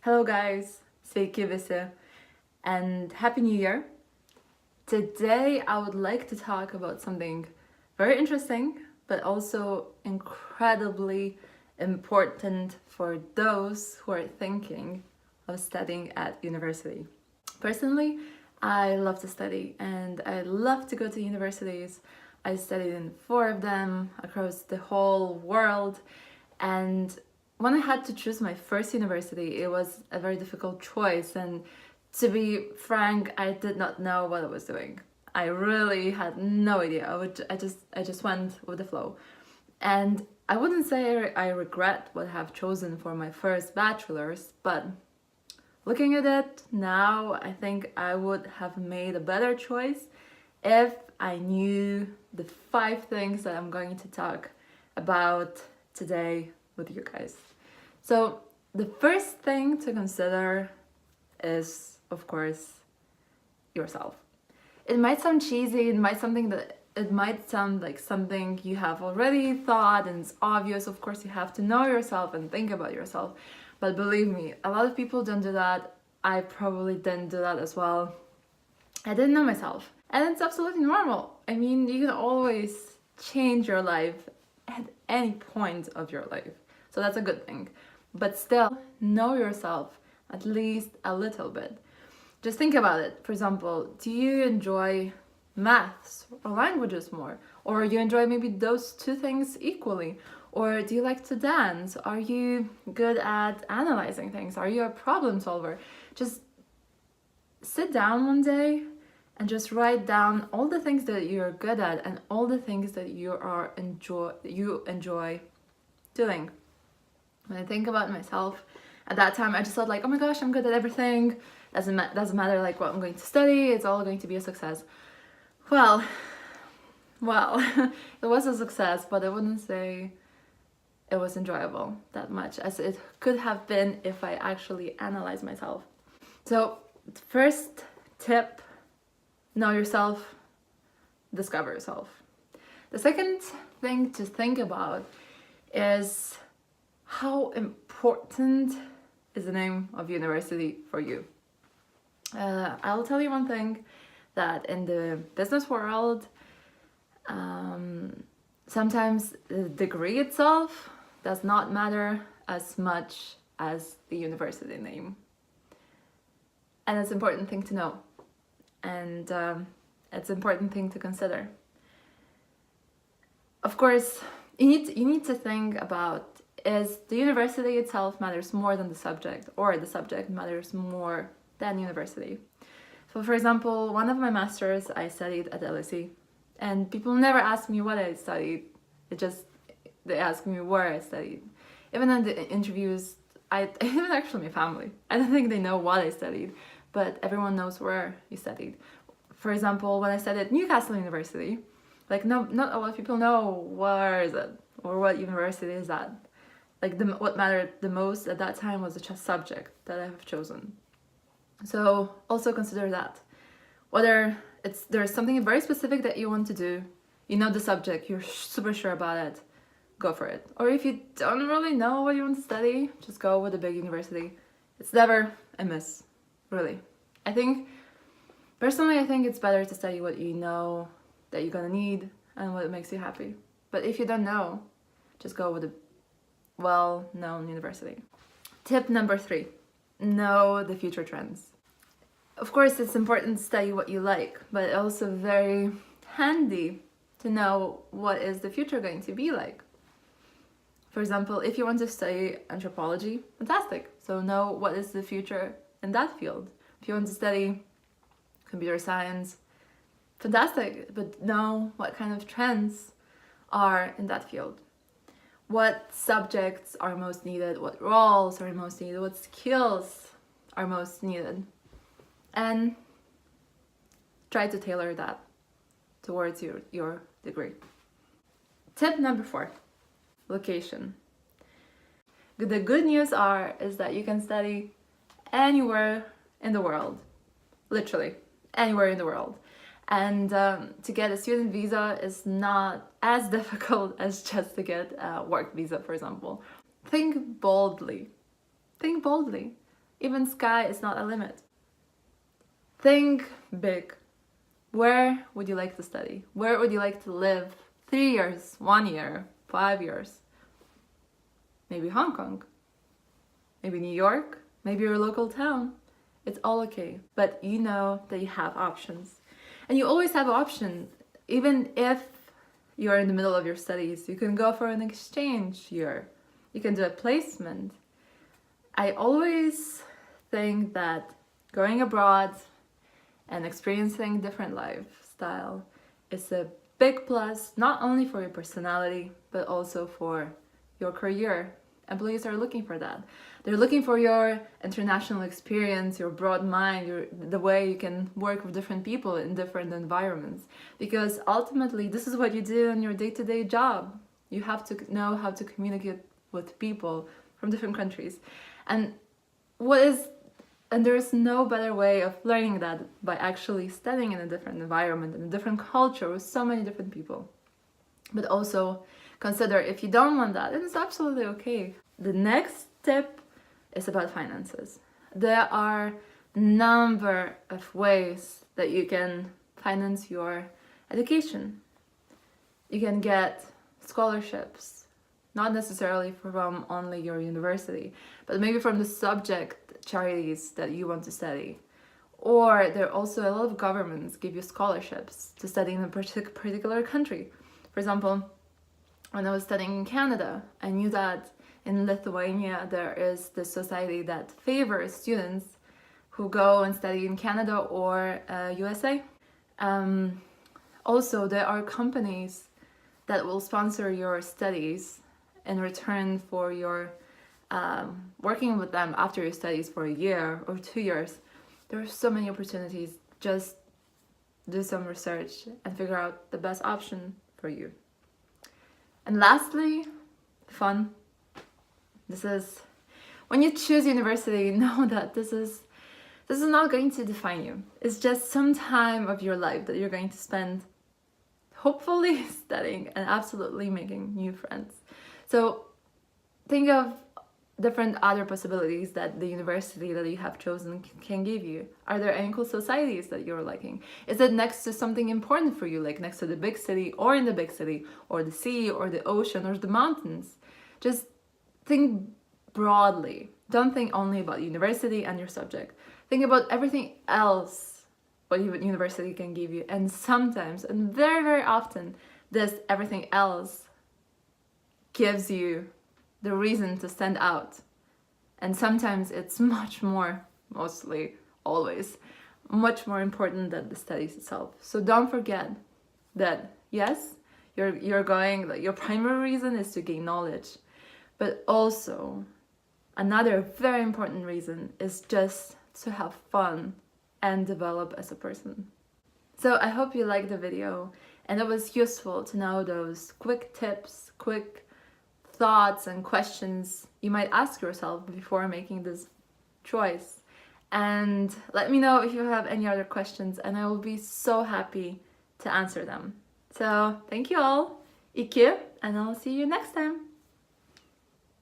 Hello guys, sveiki visi, and Happy New Year. Today I would like to talk about something very interesting, but also incredibly important for those who are thinking of studying at university. Personally, I love to study and I love to go to universities. I studied in 4 of them across the whole world, and when I had to choose my first university, it was a very difficult choice, and to be frank, I did not know what I was doing. I really had no idea. I just went with the flow. And I wouldn't say I regret what I have chosen for my first bachelor's, but looking at it now, I think I would have made a better choice if I knew the 5 things that I'm going to talk about today with you guys. So, the first thing to consider is, of course, yourself. It might sound cheesy, it might sound like something you have already thought and it's obvious. Of course, you have to know yourself and think about yourself. But believe me, a lot of people don't do that. I probably didn't do that as well. I didn't know myself. And it's absolutely normal. I mean, you can always change your life at any point of your life. So that's a good thing. But still, know yourself at least a little bit. Just think about it. For example, do you enjoy maths or languages more? Or you enjoy maybe those 2 things equally? Or do you like to dance? Are you good at analyzing things? Are you a problem solver? Just sit down one day and just write down all the things that you're good at and all the things that you enjoy doing. When I think about myself, at that time I just thought like, oh my gosh, I'm good at everything. Doesn't matter like what I'm going to study. It's all going to be a success. Well, it was a success, but I wouldn't say it was enjoyable that much as it could have been if I actually analyzed myself. So, first tip, know yourself, discover yourself. The second thing to think about is how important is the name of university for you. I'll tell you one thing, that in the business world, sometimes the degree itself does not matter as much as the university name. And it's an important thing to know. And it's an important thing to consider. Of course, you need to think about, is the university itself matters more than the subject, or the subject matters more than university. So for example, one of my masters I studied at LSE, and people never ask me what I studied. They ask me where I studied. Even in the interviews, even actually my family, I don't think they know what I studied, but everyone knows where you studied. For example, when I studied at Newcastle University, like not a lot of people know where is it or what university is that. Like what mattered the most at that time was the subject that I have chosen. So also consider that. Whether there's something very specific that you want to do, you know the subject, you're super sure about it, go for it. Or if you don't really know what you want to study, just go with a big university. It's never a miss, really. Personally, I think it's better to study what you know that you're gonna need and what makes you happy. But if you don't know, just go with a well-known university. Tip number 3, know the future trends. Of course, it's important to study what you like, but also very handy to know what is the future going to be like. For example, if you want to study anthropology, fantastic. So know what is the future in that field. If you want to study computer science, fantastic, but know what kind of trends are in that field. What subjects are most needed, what roles are most needed, what skills are most needed. And try to tailor that towards your degree. Tip number 4, location. The good news is that you can study anywhere in the world, literally anywhere in the world. And to get a student visa is not as difficult as just to get a work visa, for example. Think boldly. Think boldly. Even sky is not a limit. Think big. Where would you like to study? Where would you like to live? 3 years, 1 year, 5 years? Maybe Hong Kong. Maybe New York. Maybe your local town. It's all okay. But you know that you have options. And you always have an option. Even if you're in the middle of your studies, you can go for an exchange year. You can do a placement. I always think that going abroad and experiencing different lifestyle is a big plus, not only for your personality, but also for your career. Employees are looking for that. They're looking for your international experience, your broad mind, the way you can work with different people in different environments. Because ultimately, this is what you do in your day-to-day job. You have to know how to communicate with people from different countries. And there's no better way of learning that by actually studying in a different environment, in a different culture with so many different people. But also consider if you don't want that, it is absolutely okay. The next tip is about finances. There are a number of ways that you can finance your education. You can get scholarships, not necessarily from only your university, but maybe from the subject charities that you want to study. Or there are also a lot of governments give you scholarships to study in a particular country. For example, when I was studying in Canada, I knew that in Lithuania there is this society that favors students who go and study in Canada or USA. Also, there are companies that will sponsor your studies in return for your working with them after your studies for a year or 2 years. There are so many opportunities. Just do some research and figure out the best option for you. And lastly, fun. This is when you choose university, know that this is not going to define you. It's just some time of your life that you're going to spend hopefully studying and absolutely making new friends. So think of different other possibilities that the university that you have chosen can give you. Are there any cool societies that you're liking? Is it next to something important for you, like next to the big city or in the big city or the sea or the ocean or the mountains? Just think broadly. Don't think only about university and your subject. Think about everything else what university can give you. And sometimes, and very, very often, this everything else gives you the reason to stand out. And sometimes it's much more, mostly, always, much more important than the studies itself. So don't forget that, yes, you're going, like, your primary reason is to gain knowledge, but also another very important reason is just to have fun and develop as a person. So I hope you liked the video and it was useful to know those quick tips, quick thoughts and questions you might ask yourself before making this choice. And let me know if you have any other questions and I will be so happy to answer them. So thank you all, iki, and I'll see you next time.